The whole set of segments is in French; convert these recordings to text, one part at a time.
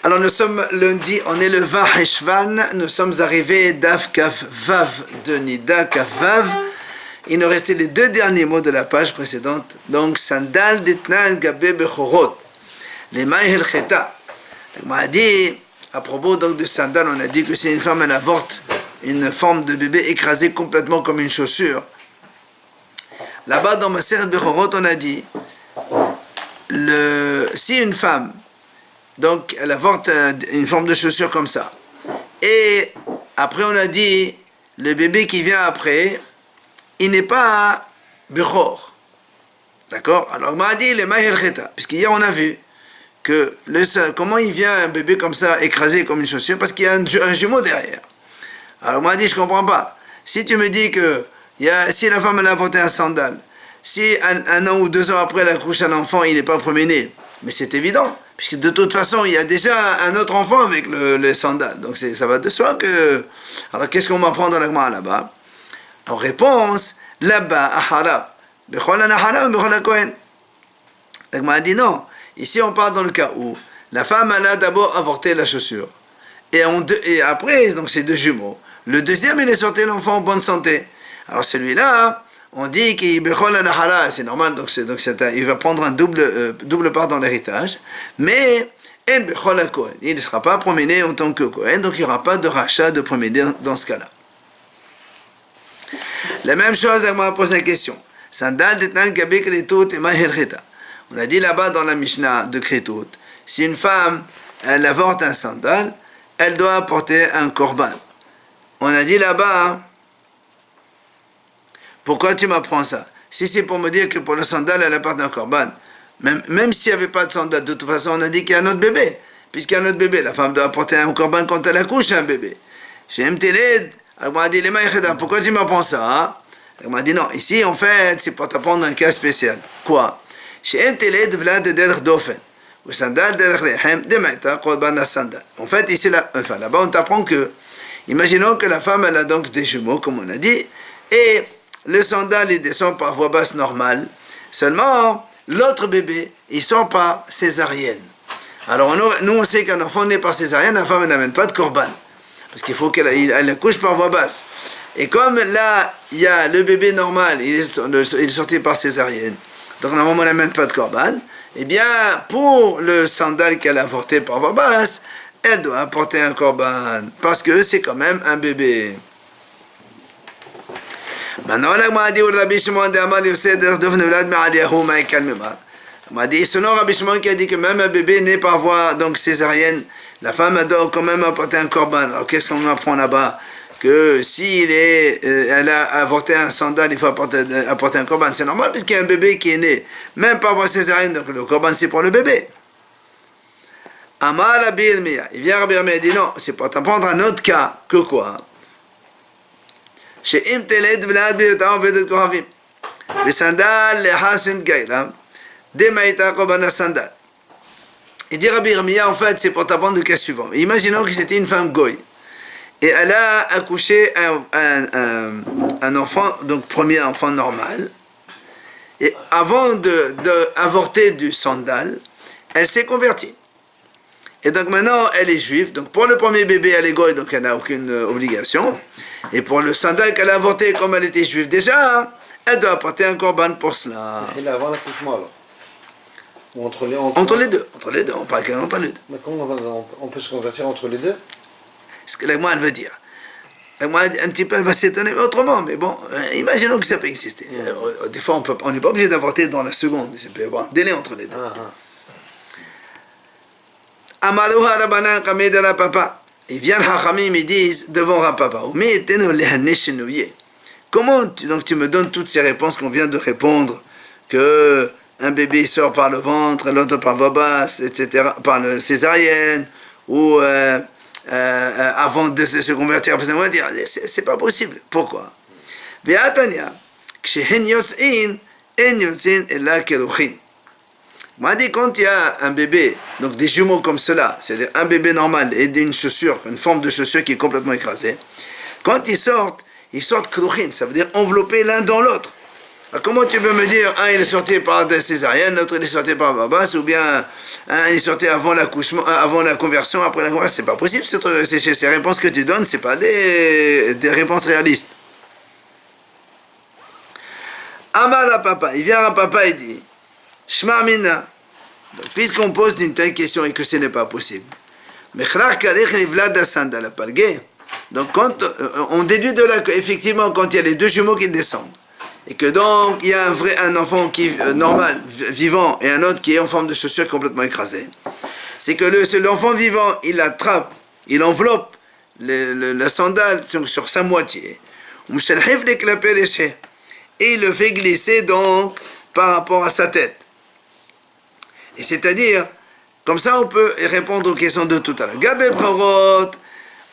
Alors nous sommes lundi, on est le 20 Heshvan, nous sommes arrivés Daf Kaf Vav de Nida Kaf Vav. Il nous restait les deux derniers mots de la page précédente. Donc Sandal Ditnan Gabe Bechorot, les Maïhel Cheta. On a dit, à propos donc de Sandal, on a dit que si une femme elle avorte une forme de bébé écrasée complètement comme une chaussure. Là-bas dans Maseret Bechorot, on a dit, si une femme donc elle avorte une forme de chaussure comme ça. Et après on a dit, le bébé qui vient après, il n'est pas Bechor. D'accord? Alors on m'a dit les Maïhel Cheta. Puisqu'hier on a vu que comment il vient un bébé comme ça, écrasé comme une chaussure, parce qu'il y a un jumeau derrière. Alors on m'a dit, je comprends pas. Si tu me dis que si la femme elle a avorté un sandal, si un an ou 2 ans après elle accouche un enfant, il n'est pas premier-né, mais c'est évident. Puisque de toute façon, il y a déjà un autre enfant avec le sandal. Donc ça va de soi que... Alors qu'est-ce qu'on m'apprend dans la Gemara là-bas? En réponse, là-bas, ahara, bechol anahara, bechol akohen. La Gemara dit non. Ici, on parle dans le cas où la femme, elle a d'abord avorté la chaussure. Et après, donc c'est 2 jumeaux. Le deuxième, il est sorti l'enfant en bonne santé. Alors celui-là, on dit qu'il bechol anahara, c'est normal, donc il va prendre un double part dans l'héritage, mais en bechol akohen, il ne sera pas promené en tant que Kohen, donc il n'y aura pas de rachat de promené dans ce cas-là. La même chose, on m'a posé la question. Sandal detnan gabe kretout et mahel cheta. On a dit là-bas dans la Mishnah de Kretout, si une femme, elle avorte un sandal, elle doit apporter un korban. On a dit là-bas, pourquoi tu m'apprends ça? Si c'est pour me dire que pour le sandal, elle apporte un korban, même s'il n'y avait pas de sandal, de toute façon, on a dit qu'il y a un autre bébé. Puisqu'il y a un autre bébé, la femme doit apporter un korban quand elle accouche un bébé. Chez MTLED, elle m'a dit, pourquoi tu m'apprends ça? Elle m'a dit, non, ici, en fait, c'est pour t'apprendre un cas spécial. Quoi? Chez MTLED, vlad d'être dofen. Ou sandal d'être rehem, de maïta, korban à sandal. En fait, ici, là-bas, on t'apprend que, imaginons que la femme, elle a donc des jumeaux, comme on a dit, et le sandal, il descend par voie basse normale. Seulement, l'autre bébé, il sort par césarienne. Alors, nous, on sait qu'un enfant né par césarienne, la femme, elle n'amène pas de korban. Parce qu'il faut qu'elle accouche par voie basse. Et comme là, il y a le bébé normal, il est sorti par césarienne. Donc, normalement, elle n'amène pas de korban. Eh bien, pour le sandal qu'elle a avorté par voie basse, elle doit apporter un korban. Parce que c'est quand même un bébé. Maintenant, on m'a dit, on m'a dit, selon Rabbi Shimon qui a dit que même un bébé né par voie donc césarienne, la femme doit quand même apporter un korban. Alors qu'est-ce qu'on apprend là-bas? Que si elle a avorté un sandal, il faut apporter un korban. C'est normal puisqu'il y a un bébé qui est né, même par voie césarienne, donc le korban c'est pour le bébé. Amar Rabbi Yirmiyah, il vient Rabbi Yirmiyah, il dit non, c'est pour t'apprendre un autre cas, que quoi? שאם תלד ולד בהיותה עובדת כוכבים וסנדל לחסן גיילה דמה הייתה קורבן הסנדל. Il dit Rabbi Yirmiyah, en fait, c'est pour t'apprendre le cas suivant. Imaginons que c'était une femme goy et elle a accouché un enfant, donc premier enfant normal, et avant d'avorter du sandal, elle s'est convertie. Et donc maintenant, elle est juive. Donc pour le premier bébé, elle est goy, donc elle n'a aucune obligation. Et pour le sandal qu'elle a avorté, comme elle était juive déjà, elle doit apporter un korban pour cela. Elle est avant l'accouchement alors? Ou entre les deux. Entre les deux, on parle qu'entre les deux. Mais comment on peut se convertir entre les deux? Ce que l'agma, elle veut dire. L'agma, un petit peu, elle va s'étonner autrement, mais bon, imaginons que ça peut exister. Des fois, on n'est pas obligé d'avorter dans la seconde. Il peut y avoir un délai entre les deux. Amalouha Rabbanan Kamed ala papa. Ils viennent Hachamim, ils disent devant Rapapa. Comment tu me donnes toutes ces réponses qu'on vient de répondre, que un bébé sort par le ventre, l'autre par voie basse, etc., par le césarienne, ou avant de se convertir, on va dire, c'est pas possible. Pourquoi? On m'a dit quand il y a un bébé, donc des jumeaux comme cela, c'est-à-dire un bébé normal et une chaussure, une forme de chaussure qui est complètement écrasée, quand ils sortent kruchin, ça veut dire enveloppés l'un dans l'autre. Alors, comment tu peux me dire, un il est sorti par des césariennes, l'autre il est sorti par Babas, ou bien un il est sorti avant l'accouchement, avant la conversion, après la conversion? C'est pas possible, ces réponses que tu donnes, c'est pas des réponses réalistes. Amar à papa, il vient à papa et dit, Shma Mina. Donc, puisqu'on pose une telle question et que ce n'est pas possible, donc quand on déduit de là qu'effectivement quand il y a les deux jumeaux qui descendent et que donc il y a un enfant qui normal vivant et un autre qui est en forme de chaussure complètement écrasée, c'est que l'enfant vivant il attrape, il enveloppe la sandale sur sa moitié et il le fait glisser donc par rapport à sa tête. Et c'est-à-dire, comme ça on peut répondre aux questions de tout à l'heure. Gabé Prorot,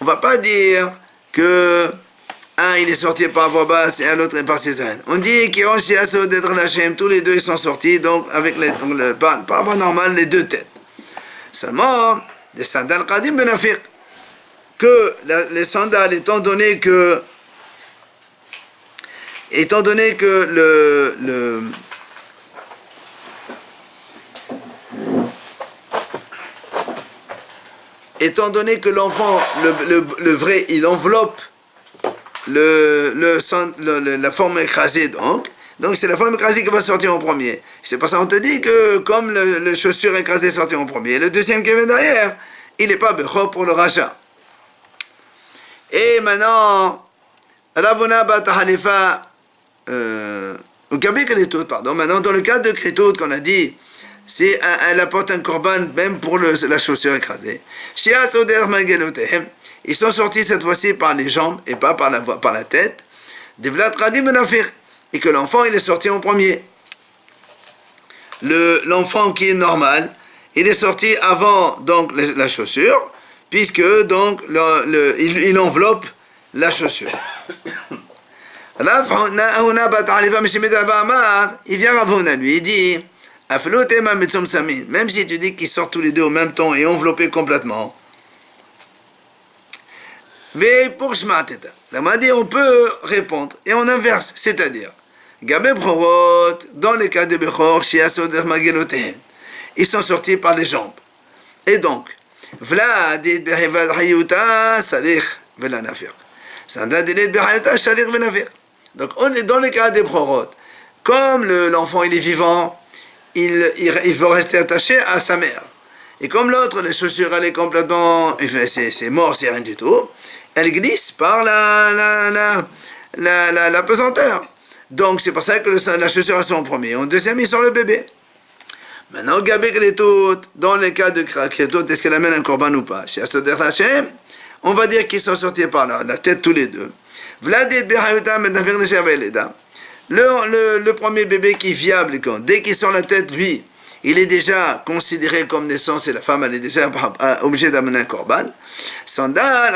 on va pas dire que un il est sorti par voie basse et l'autre par césarienne. On dit qu'ils ont d'être Hachem, tous les deux ils sont sortis donc avec par voie normale les deux têtes. Seulement, des sandales Qadim Benafiq, que les sandales étant donné que étant donné que l'enfant, le vrai, il enveloppe la forme écrasée, donc c'est la forme écrasée qui va sortir en premier. C'est pour ça qu'on te dit que comme le chaussure écrasée sortit en premier, le deuxième qui vient derrière, il n'est pas bechor pour le rachat. Et maintenant, Ravuna bat Hanifa, maintenant dans le cas de Kritout qu'on a dit, elle apporte un korban même pour la chaussure écrasée. Ils sont sortis cette fois-ci par les jambes et pas par la tête. Et que l'enfant il est sorti en premier. L'enfant qui est normal, il est sorti avant donc la chaussure, puisque donc il enveloppe la chaussure. Il vient Ravuna, lui, il dit, même si tu dis qu'ils sortent tous les deux au même temps et enveloppés complètement, on peut répondre et on inverse, c'est-à-dire, dans les cas de Bechor, ils sont sortis par les jambes. Et donc, donc on est dans les cas des Bechorot. Comme l'enfant il est vivant, il veut rester attaché à sa mère. Et comme l'autre, les chaussures, elle est complètement... C'est mort, c'est rien du tout. Elle glisse par la pesanteur. Donc c'est pour ça que la chaussure est en premier. En deuxième, il sort le bébé. Maintenant, Gabé Kretout, dans les cas de Kretout, est-ce qu'elle amène un korban ou pas? On va dire qu'ils sont sortis par la tête tous les deux. Le premier bébé qui est viable, dès qu'il sort la tête, lui, il est déjà considéré comme naissance et la femme, elle est déjà obligée d'amener un korban. Sandal,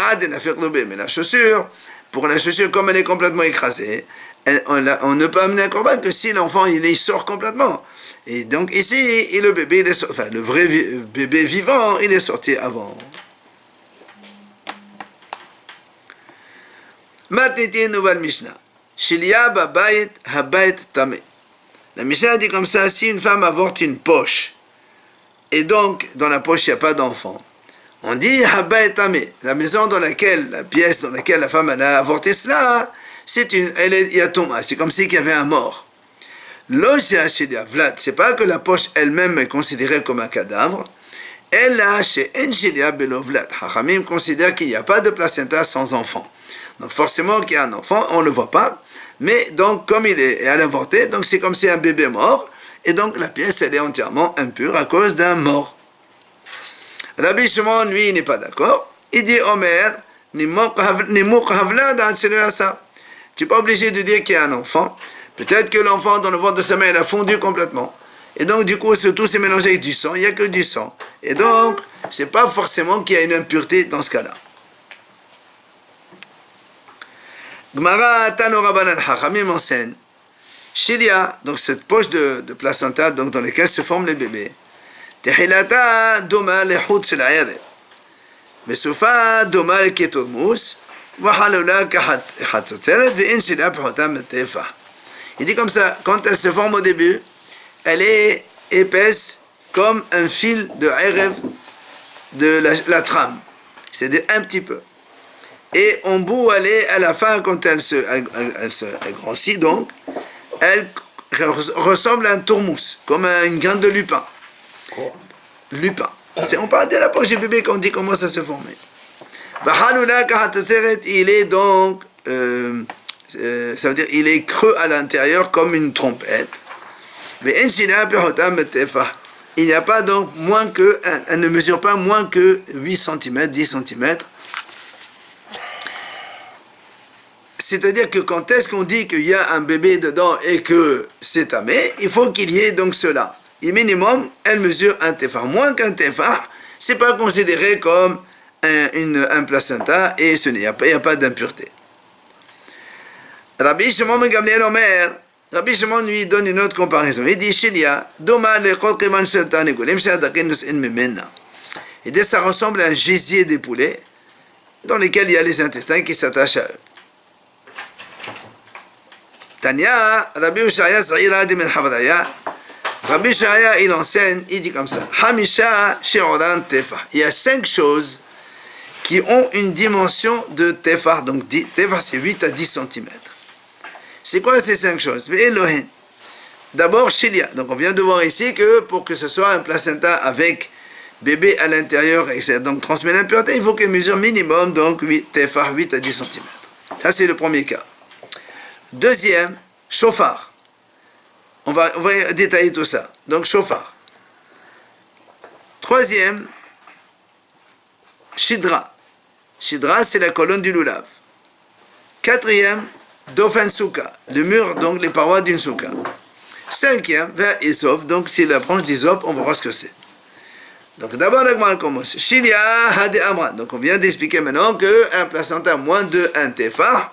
mais la chaussure, pour la chaussure, comme elle est complètement écrasée, on ne peut amener un korban que si l'enfant il sort complètement. Et donc ici, le bébé, le vrai bébé vivant, il est sorti avant. Maintenant, nouvelle Mishnah. Shilia babayit habayit tameh. La Mishnah dit comme ça, si une femme avorte une poche, et donc dans la poche il n'y a pas d'enfant, on dit habayit tameh. La maison dans laquelle, la pièce dans laquelle la femme a avorté cela, il y a Toma, c'est comme s'il y avait un mort. C'est pas que la poche elle-même est considérée comme un cadavre, elle a chez Enchilia Belovlat. Hachamim considère qu'il n'y a pas de placenta sans enfant. Donc forcément qu'il y a un enfant, on ne le voit pas, mais donc comme il est à l'avorté, donc c'est comme si un bébé mort, et donc la pièce elle est entièrement impure à cause d'un mort. Rabbi Shimon, lui, il n'est pas d'accord. Il dit Omer, tu n'es pas obligé de dire qu'il y a un enfant. Peut-être que l'enfant dans le ventre de sa mère il a fondu complètement. Et donc du coup, tout s'est mélangé avec du sang, il n'y a que du sang. Et donc, c'est pas forcément qu'il y a une impureté dans ce cas-là. Gmara Tano Rabbanan Hachamim enseigne. Shilia, donc cette poche de placenta donc dans laquelle se forment les bébés. Tehilata doma lehut shel hayadeh. Mesufa doma leketolmus. Wahalula kahatzotzeret ve'en shilia p'chotam metefah. Il dit comme ça, quand elle se forme au début, elle est épaisse comme un fil de rêve de la trame. C'est-à-dire un petit peu. Et en bout, elle est à la fin, quand elle grossit, donc, elle ressemble à un tourmousse, comme une graine de lupin. Lupin. On parle de la poche du bébé quand on dit comment ça se formait. Il est donc, ça veut dire, il est creux à l'intérieur comme une trompette. Mais il n'y a pas donc moins que, elle ne mesure pas moins que 8 cm, 10 cm. C'est-à-dire que quand est-ce qu'on dit qu'il y a un bébé dedans et que c'est tamé, il faut qu'il y ait donc cela. Et minimum, elle mesure un tefar. Moins qu'un tefar, c'est pas considéré comme un placenta et il n'y a pas d'impureté. Rabbi Shimon ben Gamliel Omer, Rabbi Shimon lui donne une autre comparaison. Il dit, Shilia, Doma lechol keman shel tanegolim she'adakin nus'in mimena. Il dit, ça ressemble à un gésier des poulets dans lesquels il y a les intestins qui s'attachent à eux. Tanya, Rabbi Ushaya Zahira de Ben Havdaya, Rabbi Ushaya, il enseigne, il dit comme ça, Hamisha she'oran tefah. Il y a 5 choses qui ont une dimension de tefah. Donc, tefah, c'est 8 à 10 cm. C'est quoi ces 5 choses? D'abord, Shilia. Donc, on vient de voir ici que pour que ce soit un placenta avec bébé à l'intérieur et que ça donc transmet l'impureté, il faut qu'il mesure minimum donc 8 à 10 cm. Ça, c'est le premier cas. Deuxième, chauffard. On va détailler tout ça. Donc, chauffard. Troisième, shidra. Shidra, c'est la colonne du lulav. Quatrième, dofen souka. Le mur, donc les parois d'une souka. Cinquième, vers isop. Donc, c'est la branche d'isop, on va voir ce que c'est. Donc, d'abord, l'agma commence. Shilia hade amra. Donc, on vient d'expliquer maintenant qu'un placenta moins de 1 tefar,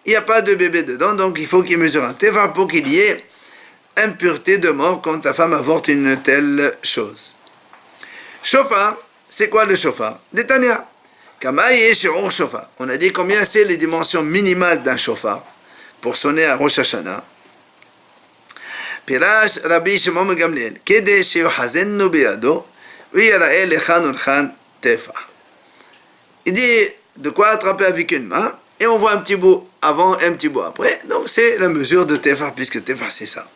il n'y a pas de bébé dedans, donc il faut qu'il mesure un tefar pour qu'il y ait impureté de mort quand ta femme avorte une telle chose. Shofar, c'est quoi le shofar? Détania. Kamaï shi'ur shofar. On a dit combien c'est les dimensions minimales d'un shofar pour sonner à Rosh Hashanah. Pirash Rabbi Shimon ben Gamliel. Kede she'uhazennu biyado v'yara'e lechan ulchan tefar. Il dit de quoi attraper avec une main. Et on voit un petit bout avant, un petit bout après. Donc c'est la mesure de tefar, puisque tefar c'est ça.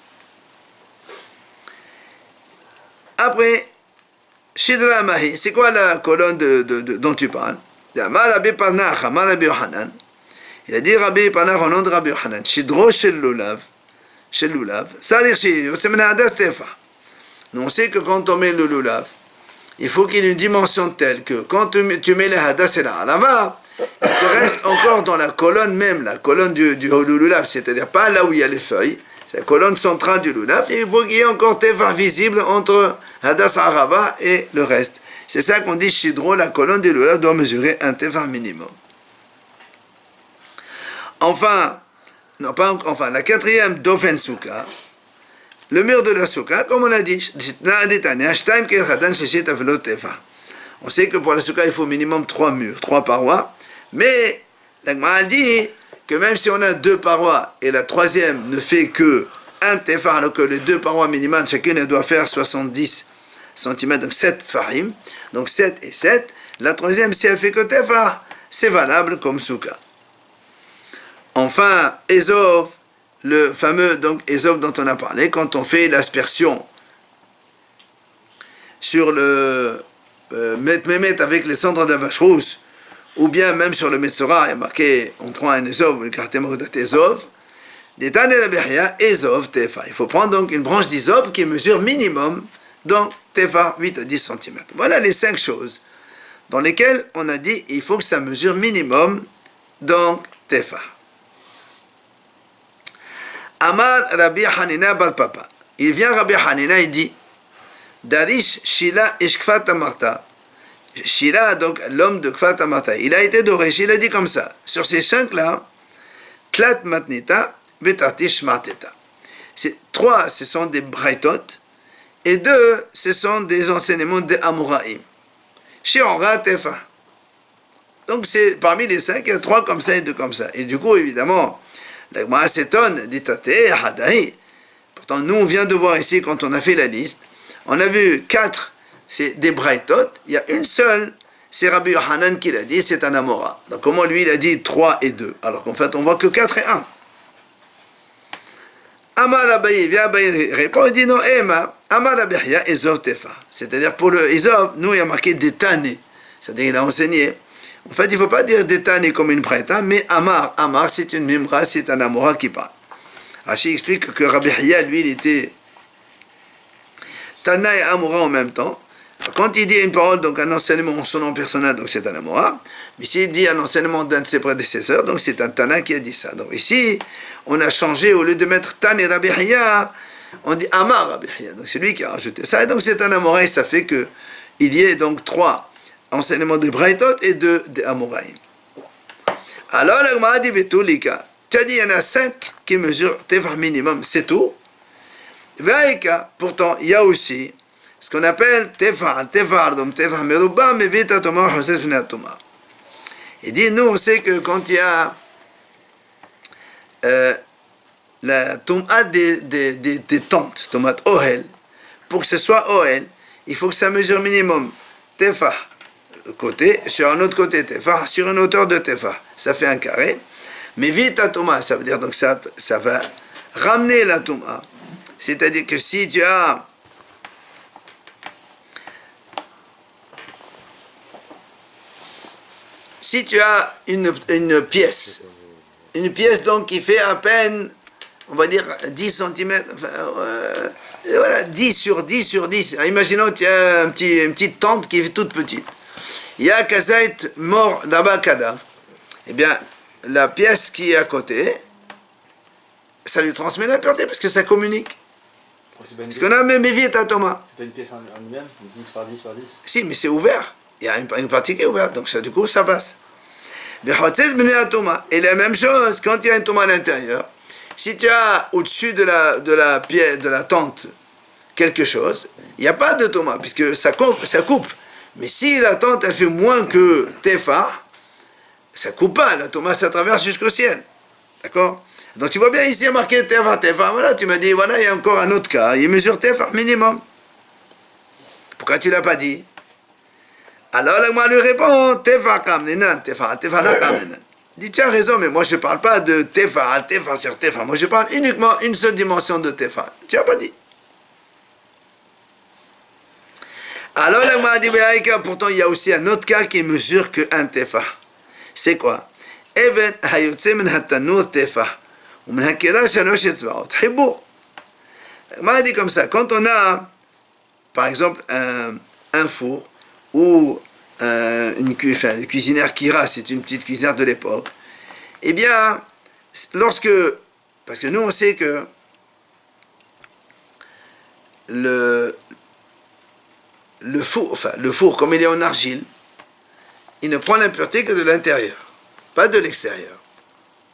Après, Shidra Mahi, c'est quoi la colonne dont tu parles? Il a dit Rabbi Panach au nom de Rabbi Yohanan, Shidro shel lulav, ça veut dire c'est menadas tefar. Nous on sait que quand on met le lulav, il faut qu'il y ait une dimension telle que quand tu mets les hadas et la halava, il te reste encore dans la colonne même, la colonne du lulav, c'est-à-dire pas là où il y a les feuilles, c'est la colonne centrale du lulav, et il faut qu'il y ait encore tefar visible entre hadas arava et le reste. C'est ça qu'on dit shidro, la colonne du lulav doit mesurer un tefar minimum. Enfin, la quatrième dofen souka, le mur de la souka, comme on a dit, on sait que pour la souka il faut minimum 3 murs, 3 parois. Mais la Gemara dit que même si on a 2 parois et la troisième ne fait que 1 tefar, alors que les 2 parois minimales, chacune elle doit faire 70 cm, donc 7 farim, donc 7 et 7, la troisième si elle fait que tefar, c'est valable comme souka. Enfin, Ezov, le fameux donc Ezov dont on a parlé, quand on fait l'aspersion sur le Met avec les cendres de la vache rousse, ou bien même sur le Metzora, il y a marqué, on prend un Ezov, le quartier Morudat Ezov, Ezov Tefa. Il faut prendre donc une branche d'Izov qui mesure minimum, donc Tefa 8 à 10 cm. Voilà les 5 choses dans lesquelles on a dit il faut que ça mesure minimum, donc Tefa. Amar Rabbi Hanina Bar Papa. Il vient Rabbi Hanina, il dit Darish Shila Ishkfat Amarta. Shila, donc l'homme de Kfat Amarta, il a été d'Oresh, il a dit comme ça, sur ces 5-là, Tlat Matnita, Betatish Marteta. 3, ce sont des Braitot, et 2, ce sont des enseignements de Amoraim. Shiora Tefa. Donc c'est parmi les 5, il y a 3 comme ça et 2 comme ça. Et du coup, évidemment, La Gemara s'étonne, dit Tate, Hadahi. Pourtant, nous, on vient de voir ici, quand on a fait la liste, on a vu 4, c'est des Braithot, il y a une seule, c'est Rabbi Yohanan qui l'a dit, c'est un Amora. Donc, comment lui, il a dit 3 et 2, alors qu'en fait, on voit que 4 et 1. Amar Abaye, vient Abaye répond, il dit non, Ema, Amar Abihya, Ezov Tefa. C'est-à-dire, pour le Ezov, nous, il y a marqué des tanés. C'est-à-dire, il a enseigné. En fait, il ne faut pas dire des tanés comme une Braïta, mais Amar, c'est une Mimra, c'est un Amora qui parle. Rashi explique que Rabbi Hiya, lui, il était Tana et Amora en même temps. Quand il dit une parole, donc un enseignement en son nom personnel, donc c'est un Amora. Mais s'il dit un enseignement d'un de ses prédécesseurs, donc c'est un Tana qui a dit ça. Donc ici, on a changé, au lieu de mettre Tana et Rabbi Hiya, on dit Amar Rabbi Hiya. Donc c'est lui qui a rajouté ça. Et donc c'est un Amora, et ça fait qu'il y ait donc 3 enseignements de Braithot et 2 d'Amoraïm. Alors, la Gemara dit Betulika. Tu as dit, il y en a 5 qui mesurent Tefah minimum, c'est tout. Vaïka, pourtant, il y a aussi ce qu'on appelle Tefah, donc Tefah Meruba, mais Vita Toma, Hosses Toma. Il dit, nous, on sait que quand il y a la Toma des tentes, Tomat Ohel, pour que ce soit Ohel, il faut que ça mesure minimum Tefah, côté, sur un autre côté Tefah, sur une hauteur de Tefah. Ça fait un carré. Mais Vita Toma, ça veut dire donc ça va ramener la Toma. C'est-à-dire que si tu as une pièce donc qui fait à peine, on va dire 10 cm, voilà, 10 sur 10 sur 10. Imaginons que tu as une petite tente qui est toute petite. Il y a un Kazaït mort là-bas, cadavre. Eh bien, la pièce qui est à côté, ça lui transmet la pureté parce que ça communique. Parce qu'on a même vite à Thomas. C'est pas une pièce en lui-même, 10 par 10 par 10. Si, mais c'est ouvert. Il y a une partie qui est ouverte, donc ça, du coup, ça passe. Et la même chose, quand il y a un Thomas à l'intérieur, si tu as au-dessus de la tente quelque chose, il n'y a pas de Thomas, puisque ça coupe. Mais si la tente, elle fait moins que Tefah, ça coupe pas, la Thomas, ça traverse jusqu'au ciel. D'accord? Donc tu vois bien ici, il y a marqué Tefah. Voilà, tu m'as dit, voilà, il y a encore un autre cas, il mesure Tefah minimum. Pourquoi tu ne l'as pas dit? Alors, moi lui répond, Tefah kamnenan, Tefah la kamnenan. Il dit, tu as raison, mais moi je ne parle pas de Tefah sur Tefah. Moi je parle uniquement une seule dimension de Tefah. Tu n'as pas dit. Alors, la Gemara dit, pourtant, il y a aussi un autre cas qui mesure que un Tefah. C'est quoi? Even hayotse min hatanur Tefah. Ou min hakira shalosh etzbaot. Hibour. La Gemara dit comme ça, quand on a, par exemple, un four, ou une cuisinière Kira, c'est une petite cuisinière de l'époque, eh bien, parce que nous on sait que le four, comme il est en argile, il ne prend l'impureté que de l'intérieur, pas de l'extérieur.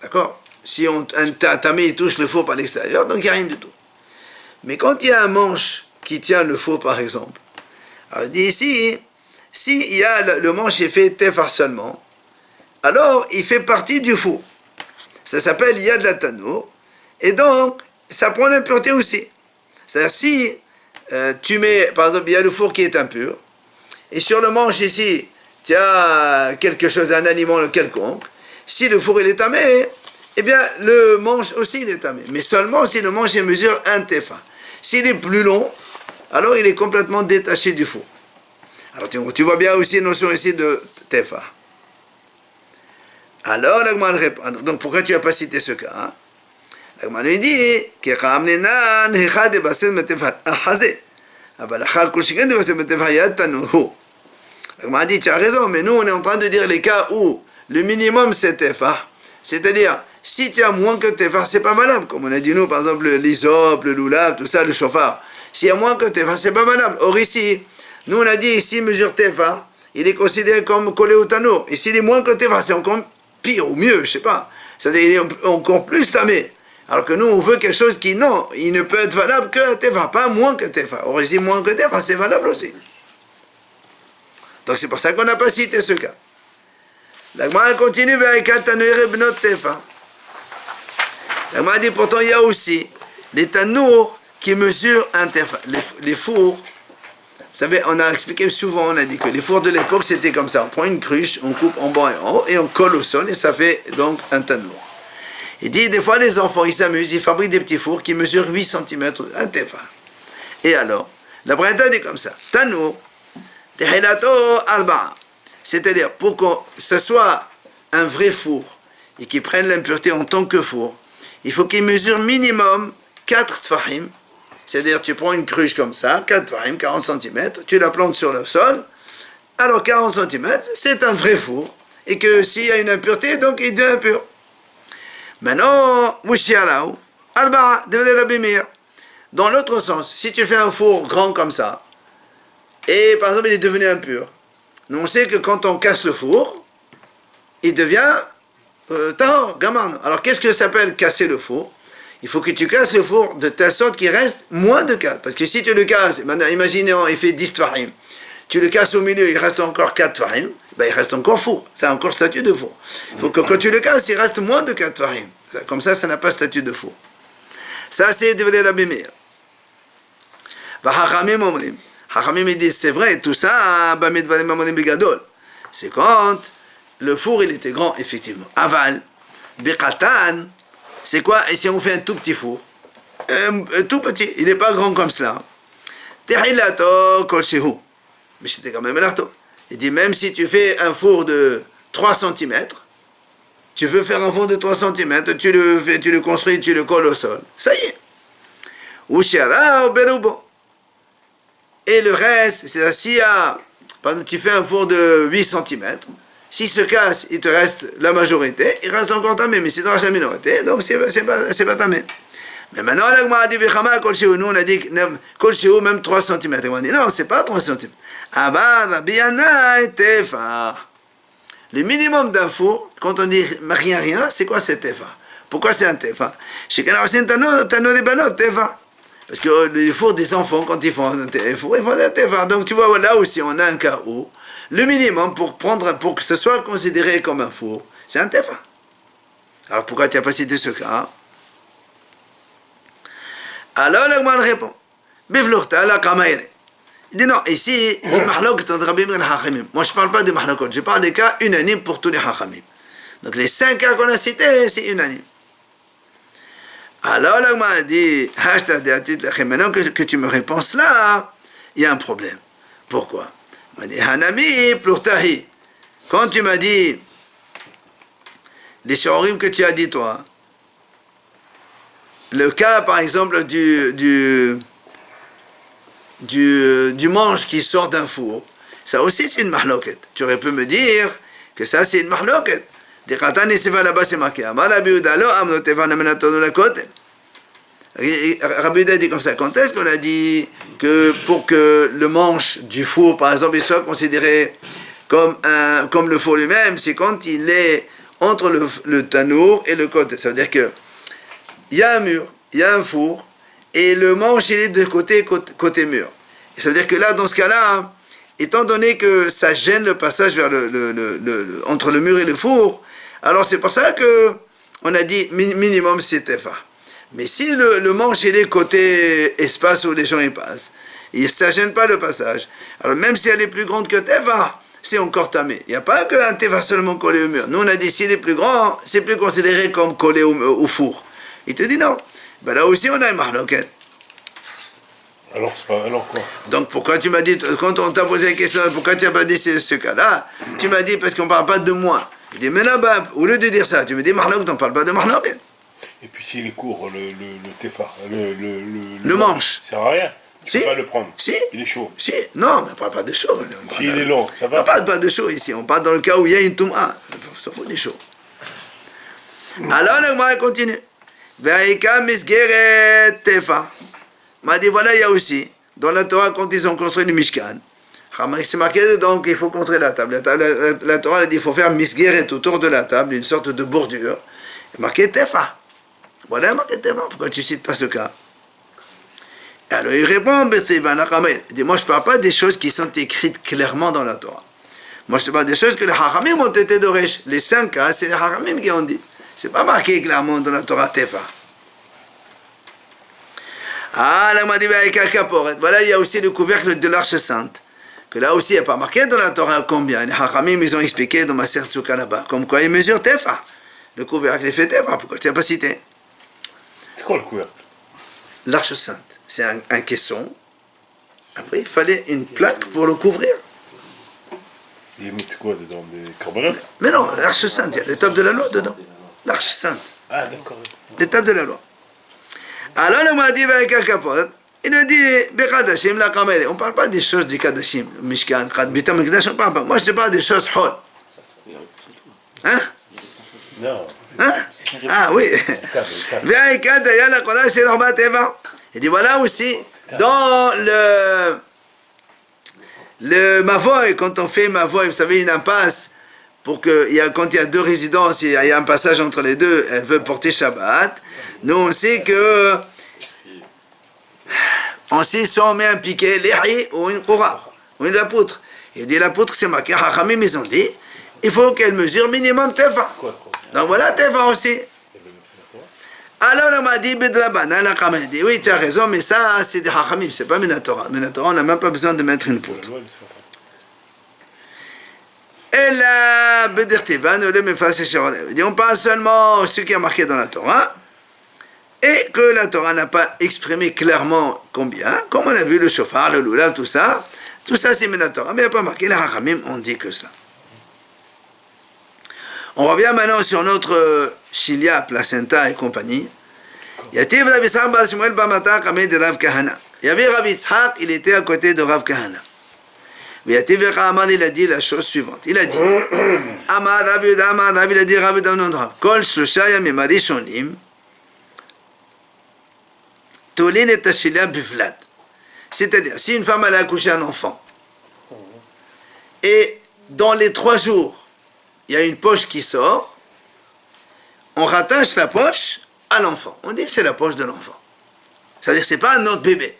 D'accord? Si un tamé touche le four par l'extérieur, donc il n'y a rien du tout. Mais quand il y a un manche qui tient le four, par exemple, alors il dit ici, si il y a le manche est fait Tefah seulement, alors il fait partie du four. Ça s'appelle Yad la Tanour, et donc ça prend l'impureté aussi. C'est-à-dire si tu mets, par exemple, il y a le four qui est impur, et sur le manche ici, tu as quelque chose, un aliment quelconque, si le four il est tamé, eh bien le manche aussi il est tamé, mais seulement si le manche il mesure un Tefah. S'il est plus long, alors il est complètement détaché du four. Alors tu vois bien aussi la notion ici de Tefah. Alors la Gemara répond, donc pourquoi tu n'as pas cité ce cas, hein? La Gemara lui dit, la Gemara dit, tu as raison, mais nous on est en train de dire les cas où le minimum c'est Tefah, c'est-à-dire si tu as moins que Tefah, c'est pas valable, comme on a dit nous, par exemple l'isop, le lulav, tout ça, le chauffard. S'il y a moins que Tefah, c'est pas valable. Or ici, nous on a dit ici mesure Tefah, il est considéré comme collé au tanour. Et s'il est moins que Tefah, c'est encore pire ou mieux, je sais pas. C'est-à-dire il est encore plus tamé. Alors que nous on veut quelque chose qui, non, il ne peut être valable que Tefah, pas moins que Tefah. Or ici moins que Tefah, c'est valable aussi. Donc c'est pour ça qu'on n'a pas cité ce cas. La Gemara continue vers Tanour et Bnot Tefah. Elle m'a dit, pourtant, il y a aussi les tanours qui mesurent un tefa. Les fours, vous savez, on a expliqué souvent, on a dit que les fours de l'époque, c'était comme ça. On prend une cruche, on coupe en bas et en haut, et on colle au sol, et ça fait donc un tanour. Il dit, des fois, les enfants, ils s'amusent, ils fabriquent des petits fours qui mesurent 8 cm, un tefa. Et alors, la Braïta dit comme ça, tanour, tehilato arba'a. C'est-à-dire, pour que ce soit un vrai four, et qu'il prenne l'impureté en tant que four, il faut qu'il mesure minimum 4 tfahim. C'est-à-dire, tu prends une cruche comme ça, 4 tfahim, 40 cm, tu la plantes sur le sol. Alors, 40 cm, c'est un vrai four. Et que s'il y a une impureté, donc il devient impur. Maintenant, Mushiaraou, Arba'a, devenez Rabbi Meir. Dans l'autre sens, si tu fais un four grand comme ça, et par exemple, il est devenu impur, nous on sait que quand on casse le four, il devient tahor, gaman. Alors qu'est-ce que ça s'appelle casser le four? Il faut que tu casses le four de telle sorte qu'il reste moins de 4. Parce que si tu le casses, maintenant imaginez, il fait 10 tfahim. Tu le casses au milieu, il reste encore 4 tfahim, ben il reste encore four. C'est encore statut de four. Il faut que quand tu le casses, il reste moins de 4 tfahim. Comme ça n'a pas statut de four. Ça c'est devenu Rabbi Meir. Hachamim omrim. Hachamim disent c'est vrai, tout ça, c'est quand le four il était grand, effectivement. Aval, biqatan, c'est quoi? Et si on fait un tout petit four, tout petit, il n'est pas grand comme ça. Tehilato kol shehu. Mais c'était quand même l'arto. Il dit même si tu fais un four de 3 cm, tu veux faire un four de 3 cm, tu le construis, tu le colles au sol. Ça y est. Ushara berubo. Et le reste, c'est-à-dire s'il y a, par exemple, tu fais un four de 8 cm, s'il se casse, il te reste la majorité, il reste encore tamé, mais c'est dans la minorité, donc c'est pas tamé. Mais maintenant, nous on a dit kol shehu même 3 cm. On a dit non, c'est pas 3 cm. Le minimum d'un four, quand on dit rien, c'est quoi c'est tefa? Pourquoi c'est un tefa? Parce que les fours des enfants, quand ils font un four, ils font un tefa. Donc tu vois, là aussi, on a un cas où le minimum pour que ce soit considéré comme un four, c'est un tefa. Alors pourquoi tu n'as pas cité ce cas? Alors l'Agman répond, Bivlourta la Kamaïre. Il dit non, ici, il y a une mahlok entre Rabbi Meir et Hachamim. Moi je ne parle pas de mahlokot, je parle des cas unanimes pour tous les Hachamim. Donc les 5 cas qu'on a cités, c'est unanime. Alors l'Agman dit, maintenant que tu me réponds cela, il y a un problème. Pourquoi? Il m'a dit, Hanami plurtahi. Quand tu m'as dit, les shiurim que tu as dit toi, le cas par exemple du manche qui sort d'un four, ça aussi c'est une mahloket. Tu aurais pu me dire que ça c'est une mahloket. Là-bas c'est marqué. Rabbi Yehuda dit comme ça. Quand est-ce qu'on a dit que pour que le manche du four par exemple il soit considéré comme le four lui-même, c'est quand il est entre le tanour et le côté. Ça veut dire que il y a un mur, il y a un four, et le manche il est de côté mur. Et ça veut dire que là, dans ce cas-là, étant donné que ça gêne le passage vers entre le mur et le four, alors c'est pour ça que on a dit minimum c'est tefa. Mais si le manche il est côté espace où les gens y passent, et ça gêne pas le passage, alors même si elle est plus grande que tefa, c'est encore tamé. Il n'y a pas qu'un tefa seulement collé au mur. Nous on a dit s'il est plus grand, c'est plus considéré comme collé au four. Il te dit non. Ben là aussi on a une mahloket. Alors quoi? Donc pourquoi tu m'as dit, quand on t'a posé la question, pourquoi tu n'as pas dit ce cas-là? Tu m'as dit parce qu'on ne parle pas de moi. Il dit mais là-bas, au lieu de dire ça, tu me dis mahloket, on ne parle pas de mahloket. Et puis s'il est court, le tefa, le manche. Ça sert à rien. Tu Si. peux pas le prendre. Si. Il est chaud. Si. Non, mais on ne parle pas de chaud. S'il est long, ça va. On ne parle pas de chaud ici. On parle dans le cas où il y a une touma. Ça faut des chauds. Alors le Gemara continue. Ve'aika misgeret tefa. M'a dit voilà, il y a aussi dans la Torah quand ils ont construit le Mishkan. C'est marqué donc il faut construire la table. La Torah a dit il faut faire misgeret autour de la table, une sorte de bordure. Il marqué tefa. Voilà marqué tefa. Pourquoi tu cites pas ce cas? Alors il répond il dit moi je ne parle pas des choses qui sont écrites clairement dans la Torah. Moi je te parle des choses que les Hachamim ont été d'Oresh. Les 5 cas, c'est les Hachamim qui ont dit. C'est pas marqué clairement dans la Torah Tefa. Ah, la Madiba Kaporet. Voilà, il y a aussi le couvercle de l'Arche Sainte. Que là aussi, il n'y a pas marqué dans la Torah combien. Les Hachamim, ils ont expliqué dans ma Sertsuka là-bas. Comme quoi, ils mesurent Tefa. Le couvercle est fait Tefa. Pourquoi tu n'as pas cité? C'est quoi le couvercle? L'Arche Sainte. C'est un caisson. Après, il fallait une plaque pour le couvrir. Ils mettent quoi dedans? Des corbanotes? Mais non, l'Arche Sainte, il y a l'étape de la loi dedans. L'Arche Sainte. Ah, d'accord. L'étape de la loi. Alors, le Madiba avec un capote. Il nous dit, Bekadashim la Kamede. On ne parle pas des choses du Kadashim, Mishkan, Bitam, Kdash, on parle pas. Moi, je te parle des choses hol. Hein? Non. Hein? Ah oui. Il dit, voilà aussi, dans le Mavoy, quand on fait Mavoy, vous savez, une impasse, pour que, quand il y a deux résidences, il y a un passage entre les deux, elle veut porter Shabbat. Nous, on sait que on sait soit on met un piquet, l'herrier ou une koura, ou une poutre. Il dit la poutre, c'est marqué, Hachamim, ils ont dit, il faut qu'elle mesure minimum Tefa. Donc voilà Tefa aussi. Alors on m'a dit, Bedrabana, la Kameh dit, oui, tu as raison, mais ça, c'est des Hachamim, c'est pas Minatora. Minatora, on n'a même pas besoin de mettre une poutre. Et là, Bedirtiva, ne le met pas, c'est on parle seulement ce qui est marqué dans la Torah. Et que la Torah n'a pas exprimé clairement combien, comme on a vu le chauffard, le lulav, tout ça c'est la Torah, mais il n'y a pas marqué, les Hachamim on dit que ça. On revient maintenant sur notre Chilia, Placenta et compagnie. Il y avait Rav Yitzhak, il était à côté de Rav Kahana. Il a dit la chose suivante, il a dit, Amar Rav Yudah, il a dit Rav Yudah, Kol Shlosha Yamim Arishonim, c'est-à-dire, si une femme a accouché un enfant, et dans les 3 jours, il y a une poche qui sort, on rattache la poche à l'enfant. On dit que c'est la poche de l'enfant. C'est-à-dire que ce n'est pas un autre bébé.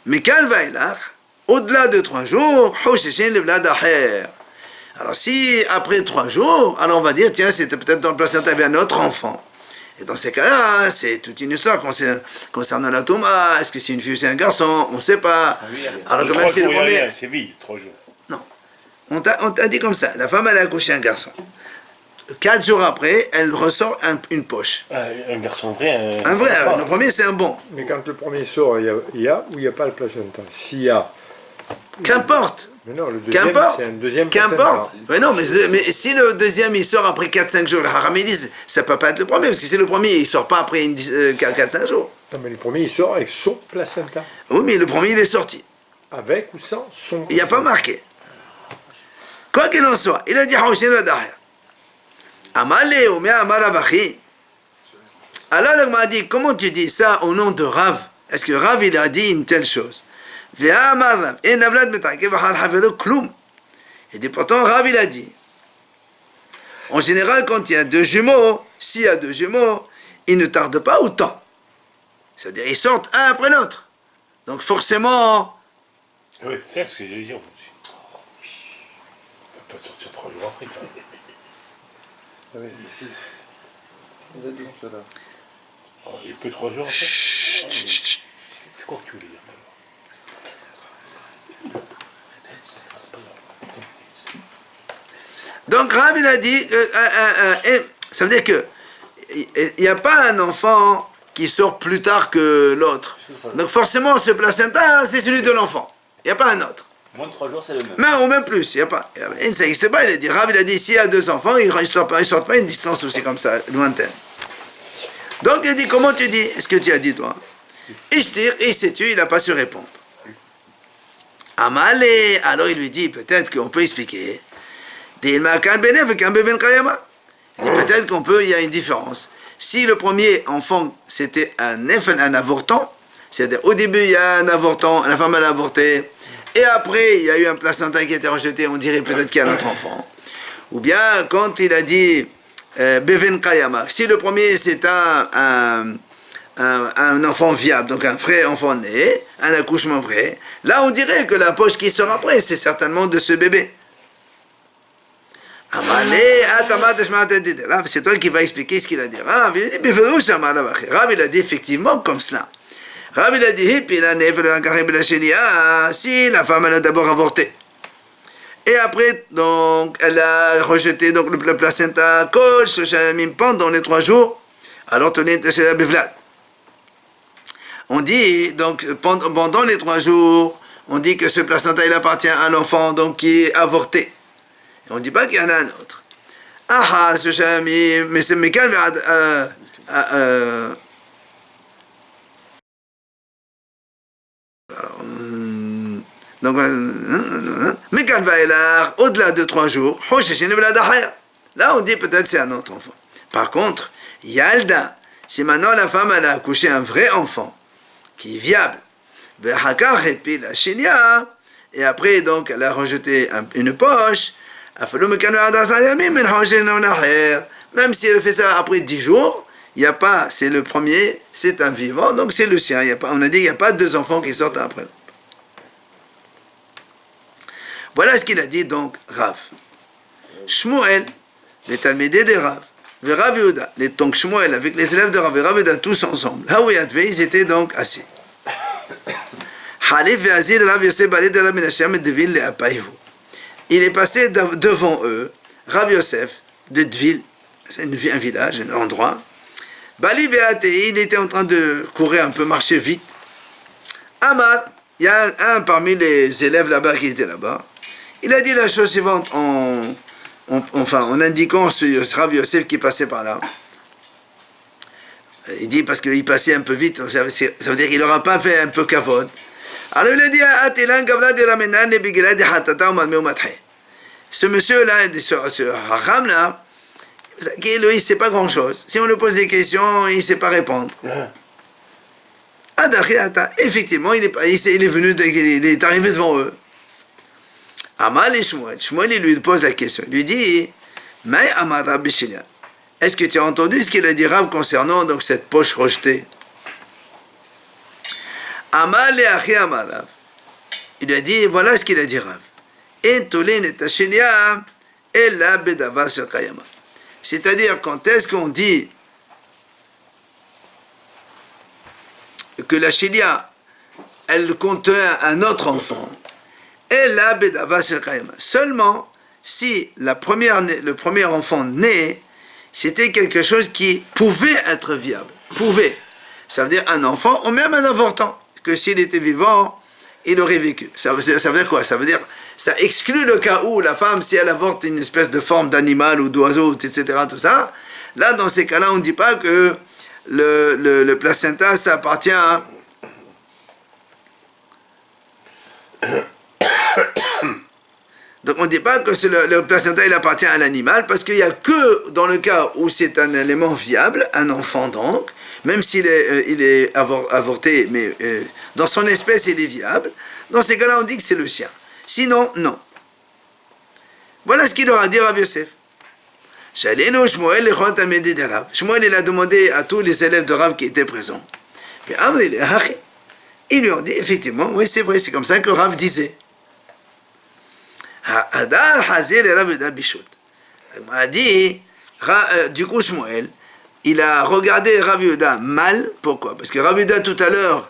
Mais quand elle va au-delà de 3 jours, alors si après 3 jours, alors on va dire, tiens, c'était peut-être dans le placenta, il y avait un autre enfant. Et dans ces cas-là, c'est toute une histoire concernant la Touma. Est-ce que c'est une fille ou c'est un garçon? On ne sait pas. Alors que même si le premier... C'est vide, 3 jours. Non. On t'a dit comme ça. La femme, elle a accouché un garçon. 4 jours après, elle ressort une poche. Un garçon vrai. Un vrai. Le premier, c'est un bon. Mais quand le premier sort, il y a ou il n'y a pas le placenta? S'il y a... Qu'importe. Mais non, le deuxième, c'est un deuxième Qu'importe. placenta. Mais non, mais si le deuxième, il sort après 4-5 jours, les Haramim disent, ça ne peut pas être le premier, parce que si le premier, il ne sort pas après 4-5 jours. Non, mais le premier, il sort avec son placenta. Oui, mais le premier, il est sorti. Avec ou sans son Il n'y a pas marqué. Quoi qu'il en soit, il a dit Haushin le Dahir. Amale ou mea Amaravachi. Alors il m'a dit, comment tu dis ça au nom de Rav? Est-ce que Rav, il a dit une telle chose? Il dit pourtant Rav il a dit, en général quand il y a 2 jumeaux, s'il y a 2 jumeaux, ils ne tardent pas autant, c'est-à-dire ils sortent un après l'autre, donc forcément Oui, c'est ce que j'ai dit aussi. On peut pas sortir 3 jours après quand même. Ah oui, il a dit tout à l'heure. Oh, il peut 3 jours après. chut, chut, chut, chut. C'est quoi que tu voulais dire? Donc Rav il a dit ça veut dire que il n'y a pas un enfant qui sort plus tard que l'autre, donc forcément ce placenta c'est celui de l'enfant, il n'y a pas un autre. Moins de 3 jours, c'est le même. Mais ou même plus, il n'y a pas. Ça n'existe pas, il a dit, Rav, il a dit, s'il y a 2 enfants, ils ne sortent pas une distance aussi comme ça, lointaine. Donc il dit, comment tu dis? Est-ce que tu as dit toi? Ishtir, il s'est tué, il n'a pas su répondre. Amalé, alors il lui dit, peut-être qu'on peut expliquer. Il dit, peut-être qu'on peut, il y a une différence. Si le premier enfant, c'était un avortant, c'est-à-dire au début, il y a un avortant, la femme elle a avorté, et après, il y a eu un placenta qui a été rejeté, on dirait peut-être qu'il y a un autre enfant. Ou bien, quand il a dit Beven Kayama, si le premier c'est un enfant viable, donc un vrai enfant né, un accouchement vrai, là on dirait que la poche qui sort après, c'est certainement de ce bébé. C'est toi qui vas expliquer ce qu'il a dit. Rav, il a dit effectivement comme cela. Rav, il a dit, si la femme elle a d'abord avorté, et après, donc, elle a rejeté donc, le placenta pendant les 3 jours, alors on dit, donc, pendant les 3 jours, on dit que ce placenta, il appartient à l'enfant, donc, qui est avorté. Et on ne dit pas qu'il y en a un autre. Mais c'est Mekal donc, Mekal Vaelar, au-delà de 3 jours, là, on dit peut-être c'est un autre enfant. Par contre, Yalda, si maintenant la femme, elle a accouché un vrai enfant, qui est viable, et après, donc, elle a rejeté une poche, même si elle fait ça après 10 jours, il n'y a pas, c'est le premier, c'est un vivant, donc c'est le sien. On a dit qu'il n'y a pas 2 enfants qui sortent après. Voilà ce qu'il a dit donc Rav. Shmuel, les Talmidei de Rav, et Rav Yehuda, donc Shmuel avec les élèves de Rav et Rav Yehuda tous ensemble. Ils étaient donc assis. Il est passé devant eux, Rav Yosef de Dvil, c'est un village, un endroit. Bali Veate, il était en train de courir un peu, marcher vite. Amar, il y a un parmi les élèves là-bas qui était là-bas. Il a dit la chose suivante en indiquant ce Rav Yosef qui passait par là. Il dit parce qu'il passait un peu vite, ça veut dire qu'il n'aura pas fait un peu kavod. Alors il a dit ce monsieur-là, ce Haram là, il ne sait pas grand-chose. Si on lui pose des questions, il ne sait pas répondre. Effectivement, il est venu, il est arrivé devant eux. Amal et Shmuel, il lui pose la question. Il lui dit, est-ce que tu as entendu ce qu'il a dit Rav concernant donc, cette poche rejetée? Amal et Achi Amarav. Il a dit, voilà ce qu'il a dit Rav. C'est-à-dire, quand est-ce qu'on dit que la Shelia, elle contient un autre enfant, seulement si le premier enfant né, c'était quelque chose qui pouvait être viable. Pouvait. Ça veut dire un enfant ou même un avortant. Que s'il était vivant, il aurait vécu. Ça veut dire quoi? Ça veut dire, ça exclut le cas où la femme, si elle avorte une espèce de forme d'animal ou d'oiseau, etc., tout ça, là, dans ces cas-là, on ne dit pas que le placenta, ça appartient à... Donc on ne dit pas que le placenta, il appartient à l'animal, parce qu'il n'y a que dans le cas où c'est un élément viable, un enfant donc, même s'il est avorté, mais dans son espèce, il est viable. Dans ces cas-là, on dit que c'est le sien. Sinon, non. Voilà ce qu'il leur a dit Rav Yosef. Shmuel, il a demandé à tous les élèves de Rav qui étaient présents. Ils lui ont dit, effectivement, oui, c'est vrai, c'est comme ça que Rav disait. Il m'a dit, du coup, Shmuel, il a regardé Rav Yehuda mal. Pourquoi? Parce que Rav Yehuda, tout à l'heure,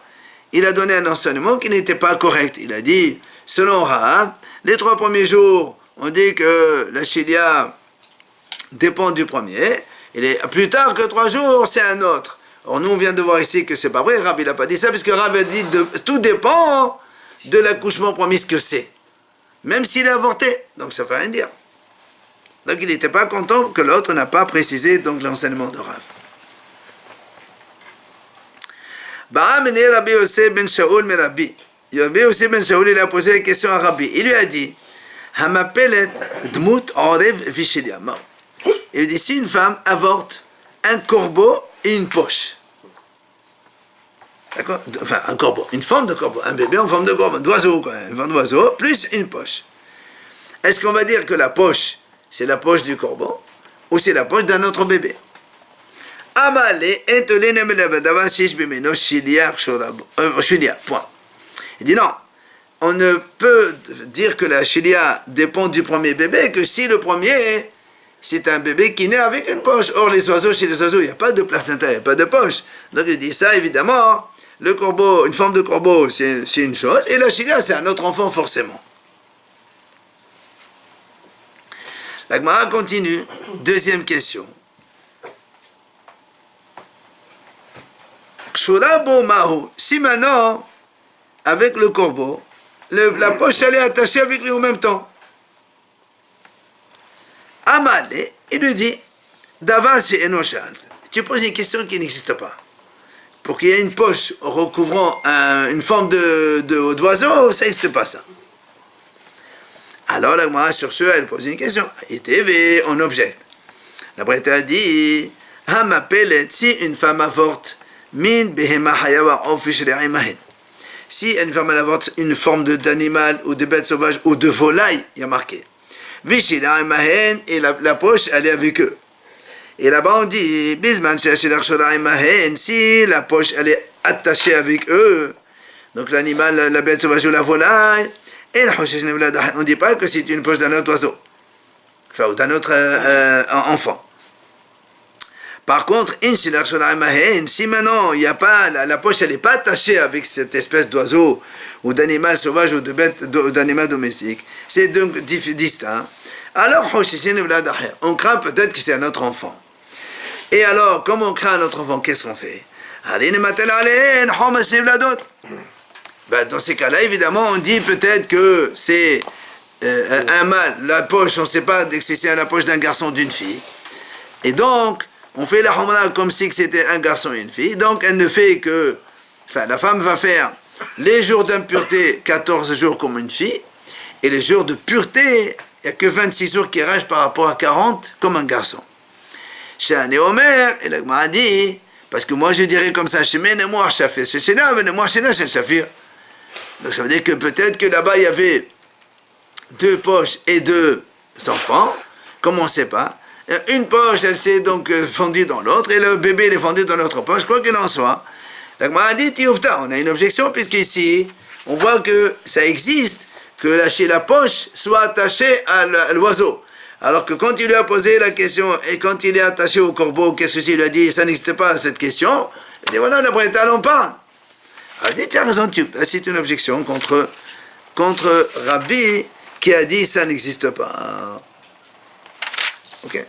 il a donné un enseignement qui n'était pas correct. Il a dit, selon Rav, les 3 premiers jours, on dit que la Shelia dépend du premier. Et plus tard que 3 jours, c'est un autre. Or, nous, on vient de voir ici que c'est pas vrai. Rav, il n'a pas dit ça, parce que Rav a dit, tout dépend de l'accouchement promis que c'est. Même s'il est avorté. Donc, ça ne veut rien dire. Donc il n'était pas content que l'autre n'a pas précisé donc l'enseignement de Rav. Rabbi Yosef ben Shaul mais Rabbi Yosef ben Shaul il a posé la question à Rabbi. Il lui a dit Hamapelet dmut orev vishilia. Il dit si une femme avorte un corbeau et une poche. D'accord? Enfin un corbeau, une forme de corbeau, un bébé en forme de corbeau, d'oiseau quoi, une forme d'oiseau plus une poche. Est-ce qu'on va dire que la poche c'est la poche du corbeau, ou c'est la poche d'un autre bébé? Point. Il dit non, on ne peut dire que la Shelia dépend du premier bébé que si le premier c'est un bébé qui naît avec une poche. Or, les oiseaux, chez les oiseaux, il n'y a pas de placenta, il n'y a pas de poche. Donc, il dit ça, évidemment, le corbeau, une forme de corbeau, c'est une chose, et la chilia, c'est un autre enfant, forcément. La Gemara continue. Deuxième question. Si maintenant, avec le corbeau, la poche elle est attachée avec lui en même temps. Amalé, il lui dit, d'avance et enoshal. Tu poses une question qui n'existe pas. Pour qu'il y ait une poche recouvrant une forme d'oiseau, ça n'existe pas ça. Alors la Gemara sur ce, elle pose une question. Et on objecte. La Brette a dit, Hamapelet, si une femme avorte, min behema hayawa ofish le'imahen. Si une femme avorte une forme d'animal ou de bête sauvage ou de volaille, il y a marqué. Vishi le'imahen, et la poche, elle est avec eux. Et là-bas on dit, bisman she'ashilach le'imahen, si la poche, elle est attachée avec eux, donc l'animal, la bête sauvage ou la volaille, et on ne dit pas que c'est une poche d'un autre oiseau, enfin, ou d'un autre enfant. Par contre, si maintenant il n'y a pas, la poche elle n'est pas attachée avec cette espèce d'oiseau ou d'animal sauvage ou d'animal domestique, c'est donc distinct. Alors, on craint peut-être que c'est un autre enfant. Et alors, comme on craint un autre enfant, qu'est-ce qu'on fait? Dans ces cas-là, évidemment, on dit peut-être que c'est un mâle. La poche, on ne sait pas si c'est la poche d'un garçon ou d'une fille. Et donc, on fait la homana comme si c'était un garçon et une fille. Donc, elle ne fait que... Enfin, la femme va faire les jours d'impureté, 14 jours comme une fille. Et les jours de pureté, il n'y a que 26 jours qui restent par rapport à 40 comme un garçon. Chez un Omer, et la Gemara dit, parce que moi je dirais comme ça, donc ça veut dire que peut-être que là-bas il y avait 2 poches et 2 enfants, comme on ne sait pas. Une poche, elle s'est donc fondue dans l'autre, et le bébé il est fondu dans l'autre poche, quoi qu'il en soit. La Gemara dit, on a une objection, puisqu'ici, on voit que ça existe, que la poche soit attachée à l'oiseau. Alors que quand il lui a posé la question, et quand il est attaché au corbeau, qu'est-ce que il lui a dit, ça n'existe pas cette question, il dit voilà, la Bretagne on parle. Alors il dit, tiens, raison, c'est une objection contre Rabbi qui a dit ça n'existe pas. Ok.